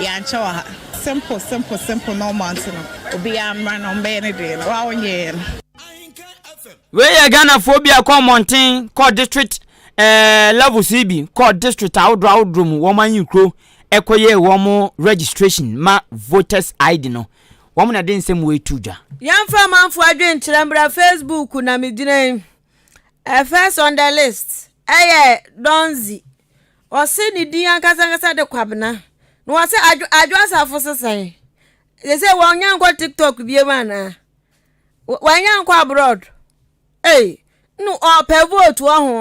ya nchawa simple normal no obi am run on be ne dey wa wonye we ya Ghana phobia call mountain call district level CB call district outdrum woman yukro ekoye womo registration ma voters ID no woman na den sem we tuja yamfa manfo adwen kirambra Facebook na medine first on the list Donzi ose ni din ankasa de kwabna no ose adwasafo sesan they say wonyanko TikTok biema na wanyanko abroad no vote ho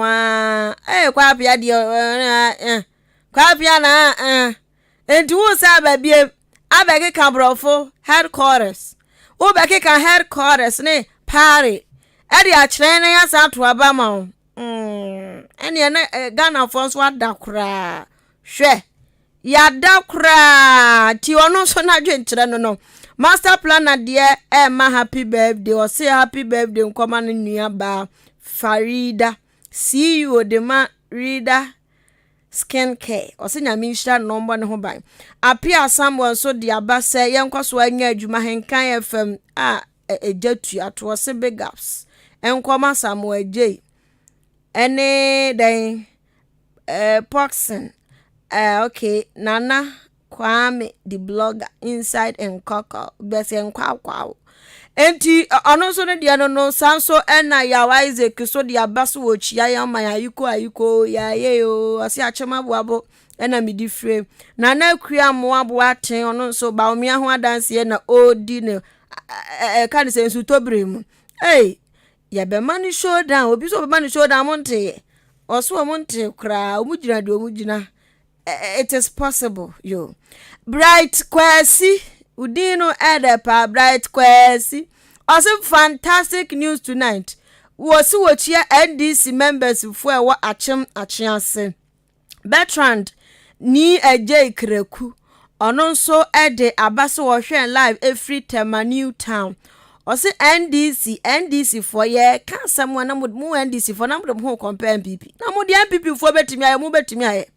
kwa pia de kwa pia na enti wo sa ba bie abege kabrofo headquarters wo beke ka headquarters ne pare ade a kire na ya sa to aba ma ene na Ghana fo so adakra hwe ya dakra ti ono so na dwen kire no master planner de ma happy birthday or say happy birthday nkoma no nua ba Farida CEO de ma Rida skincare or say nyame nhira number ne ho ban apia someone so de abase yenkwaso anya adwuma Ahenkan FM ejatu ato se big ups enkoma Samuel J ene den Poxen okay Nana Kwame the blogger inside and Coco bese nkwa enti ono so ne dia no sanso na ya wise kiso dia baso wo chia ya ma ayiko ya yeyo ase achema boabo na midi frame na kria mo abo aten ono so ba omia ho adanse na odi ne kan se nsu tobrem ya be mani showdown obi so be mani showdown monte oso monte kra omugina de omugina it is possible yo bright kwesi udino edepa bright kwesi also fantastic news tonight wosi wochia NDC members for wa achiase Bertrand ni eje kreku ono nso ede abaso wo hwen live every tema new town also NDC for ye kan someone na mu NDC for na mu compare MPP na mu de MPP for betimi aye mu betimi aye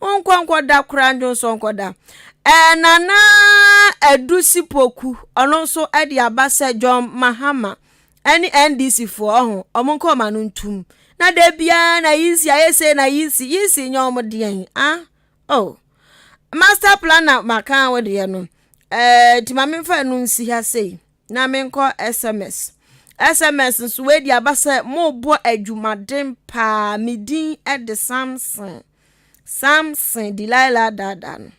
onkwankwa da kura njo so nkoda nana edusipoku ono nso ede abase John Mahama any NDC for omonko manuntum na de bia na yisi ayese na yisi nyom de oh master plan na maka we de no ti mamemfa no nsi ha sei na menko SMS nso we di abase mo bo adwumaden pa medin at the Samson Delilah Dadan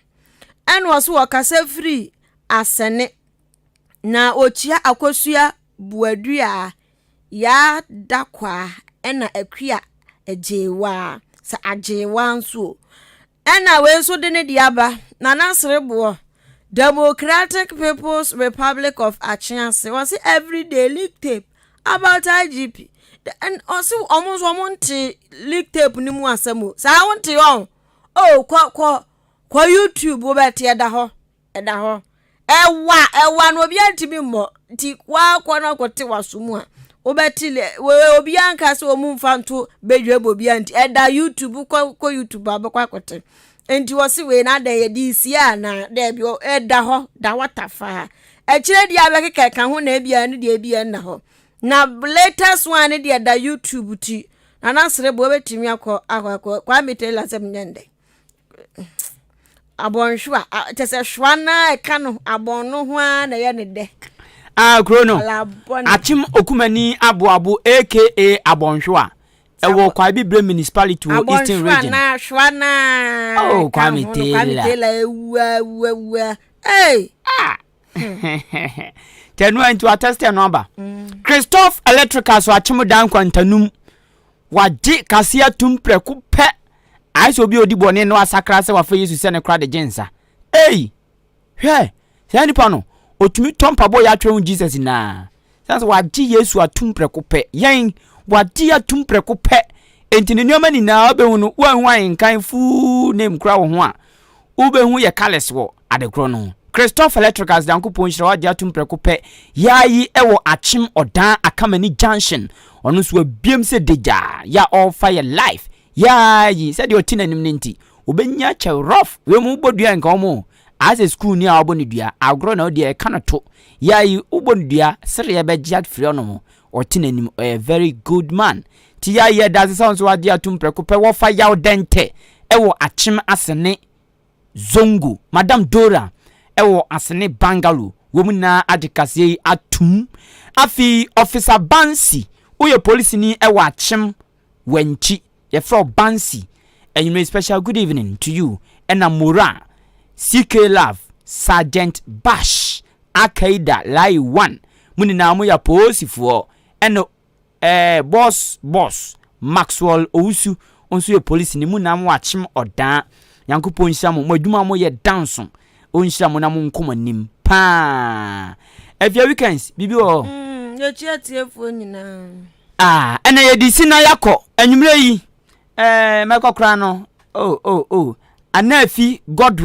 and was wakase free asene na ochia akosua buadua ya dakwa ena akua ejewa sa ajewa nso ena we so de ne diaba na nasrebo Democratic People's Republic of Achansi was everyday leak tape about IGP and also almost one leak tape ni mu asemu sa wonte on oh kwa YouTube wo beti eda ho ewa no obi antimi mo ti kwa na kote wasumu a wo beti obi anka se o mu mfanto bedwe obi anti eda YouTube kwa YouTube abekwa kote enti wose we na da ye di sia na da bi eda ho da watafa e kire dia bekeka ka ho na bia ne dia bia na ho na latest one dia da YouTube ti na nasre bo betimi akọ kwa metela sem nyende abonhwa tese hwana e ka no abonno ho a na ye ne de krono achim okumani aboabo aka abonhwa ewo kwa bibre municipality wo Eastern region shwana oh kwa mitela hey tenu into attest number Christoph Electrical so achim dan kwantanum waje kasia tumpreku pe aiso obi odibo ne no asakra se wa fa Yesu se ne kra de gensa hey hwe se nipa no otumi tompa boy atwe Jesus na sanso waje Yesu atumpreku pe yen wadi atumpreku pe entini nyoma ni na obehu no wanwan kan fu name kra wo ho a obehu ye careless wo adekro no Christopher Electricals danko ponhira wadi atumpreku pe yayi ewo achim odan akamani junction onu so biem se deja ya all fire life yayi said your tinanim nenti obenya che rough we mu bodua nka omo as a school ni a obonidua agro na odi e kanato yayi ubonidua sere ye be jat free ono or tinanim a very good man ti yayi does sound so wadi atumpreku pe wo fa yaw dente ewo achim asene zongo Madam Dora ewo asene Bangalore womuna adikase atum afi officer Bansi uye police ni ewo achim wenchi ye fro Bansi and you may special good evening to you and Mora CK Love Sergeant Bash Akaida Lai 1 muni na mo ya posifo and boss Maxwell Owusu onso ye police ni mu na mo achim odan yankopon hia mo adwuma mo ye danso onhia mo na mo nkomanim pa every weekends bibi o ye chiatiefo nyina ena ye di sina yakọ anwumre yi mekọ kra no oh anafi Godwin